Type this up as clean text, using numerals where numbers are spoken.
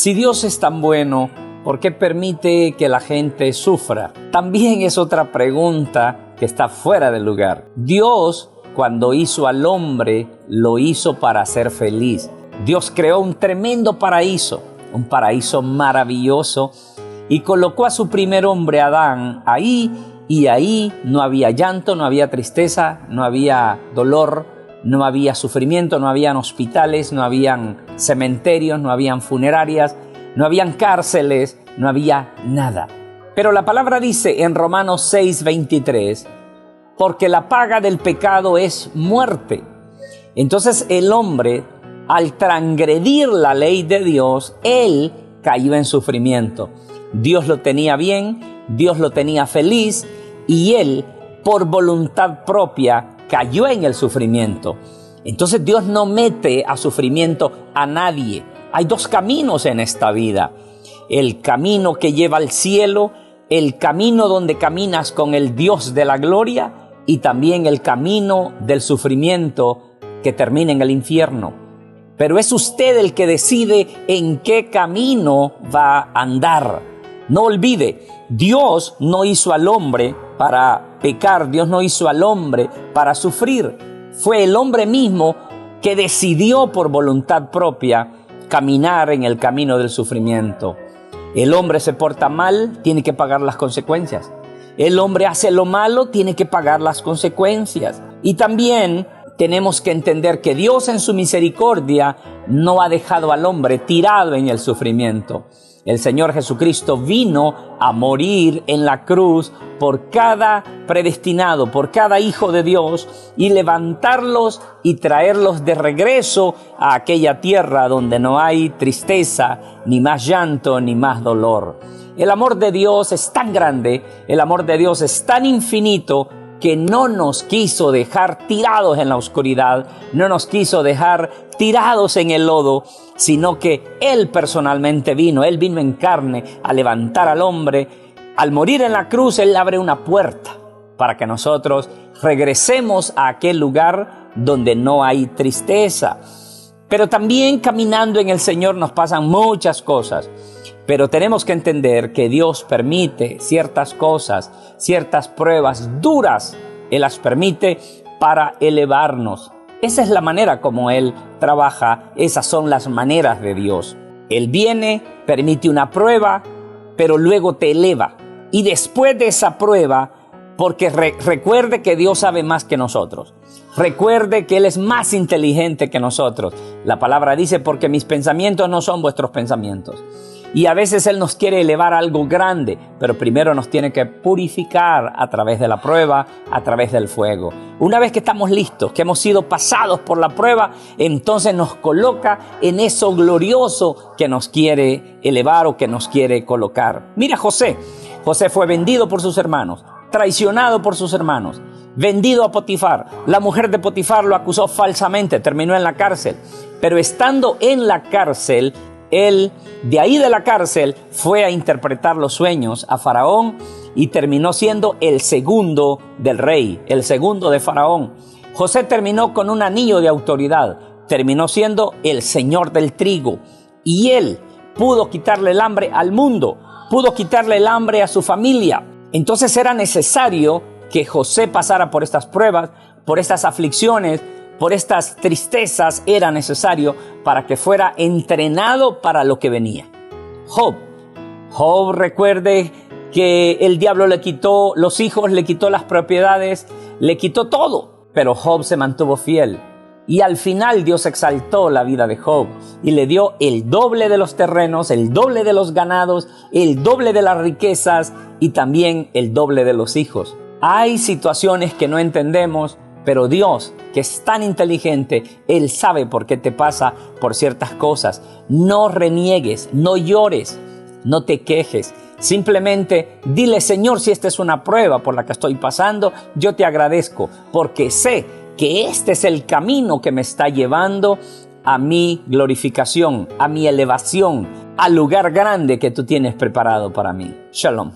Si Dios es tan bueno, ¿por qué permite que la gente sufra? También es otra pregunta que está fuera de lugar. Dios, cuando hizo al hombre, lo hizo para ser feliz. Dios creó un tremendo paraíso, un paraíso maravilloso, y colocó a su primer hombre, Adán, ahí, y ahí no había llanto, no había tristeza, no había dolor, no había sufrimiento, no habían hospitales, no habían cementerios, no habían funerarias, no habían cárceles, no había nada. Pero la palabra dice en Romanos 6:23, porque la paga del pecado es muerte. Entonces el hombre, al transgredir la ley de Dios, él cayó en sufrimiento. Dios lo tenía bien, Dios lo tenía feliz, y él, por voluntad propia, cayó en el sufrimiento. Entonces Dios no mete a sufrimiento a nadie. Hay dos caminos en esta vida: el camino que lleva al cielo, el camino donde caminas con el Dios de la gloria, y también el camino del sufrimiento que termina en el infierno. Pero es usted el que decide en qué camino va a andar. No olvide, Dios no hizo al hombre para pecar, Dios no hizo al hombre para sufrir. Fue el hombre mismo que decidió por voluntad propia caminar en el camino del sufrimiento. El hombre se porta mal, tiene que pagar las consecuencias. El hombre hace lo malo, tiene que pagar las consecuencias. Y también tenemos que entender que Dios en su misericordia no ha dejado al hombre tirado en el sufrimiento. El Señor Jesucristo vino a morir en la cruz por cada predestinado, por cada hijo de Dios, y levantarlos y traerlos de regreso a aquella tierra donde no hay tristeza, ni más llanto, ni más dolor. El amor de Dios es tan grande, el amor de Dios es tan infinito, que no nos quiso dejar tirados en la oscuridad, no nos quiso dejar tirados en el lodo, sino que Él personalmente vino en carne a levantar al hombre. Al morir en la cruz, Él abre una puerta para que nosotros regresemos a aquel lugar donde no hay tristeza. Pero también caminando en el Señor nos pasan muchas cosas. Pero tenemos que entender que Dios permite ciertas cosas, ciertas pruebas duras. Él las permite para elevarnos. Esa es la manera como Él trabaja. Esas son las maneras de Dios. Él viene, permite una prueba, pero luego te eleva. Y después de esa prueba, porque recuerde que Dios sabe más que nosotros. Recuerde que Él es más inteligente que nosotros. La palabra dice, porque mis pensamientos no son vuestros pensamientos. Y a veces Él nos quiere elevar a algo grande, pero primero nos tiene que purificar a través de la prueba, a través del fuego. Una vez que estamos listos, que hemos sido pasados por la prueba, entonces nos coloca en eso glorioso que nos quiere elevar o que nos quiere colocar. Mira José. José fue vendido por sus hermanos, traicionado por sus hermanos, vendido a Potifar. La mujer de Potifar lo acusó falsamente, terminó en la cárcel. Pero estando en la cárcel, él, de ahí de la cárcel, fue a interpretar los sueños a Faraón y terminó siendo el segundo del rey, el segundo de Faraón. José terminó con un anillo de autoridad, terminó siendo el señor del trigo, y él pudo quitarle el hambre al mundo, pudo quitarle el hambre a su familia. Entonces era necesario que José pasara por estas pruebas, por estas aflicciones, por estas tristezas. Era necesario para que fuera entrenado para lo que venía. Job, recuerde que el diablo le quitó los hijos, le quitó las propiedades, le quitó todo, pero Job se mantuvo fiel. Y al final Dios exaltó la vida de Job y le dio el doble de los terrenos, el doble de los ganados, el doble de las riquezas y también el doble de los hijos. Hay situaciones que no entendemos, pero Dios, que es tan inteligente, Él sabe por qué te pasa por ciertas cosas. No reniegues, no llores, no te quejes. Simplemente dile, Señor, si esta es una prueba por la que estoy pasando, yo te agradezco, porque sé que este es el camino que me está llevando a mi glorificación, a mi elevación, al lugar grande que tú tienes preparado para mí. Shalom.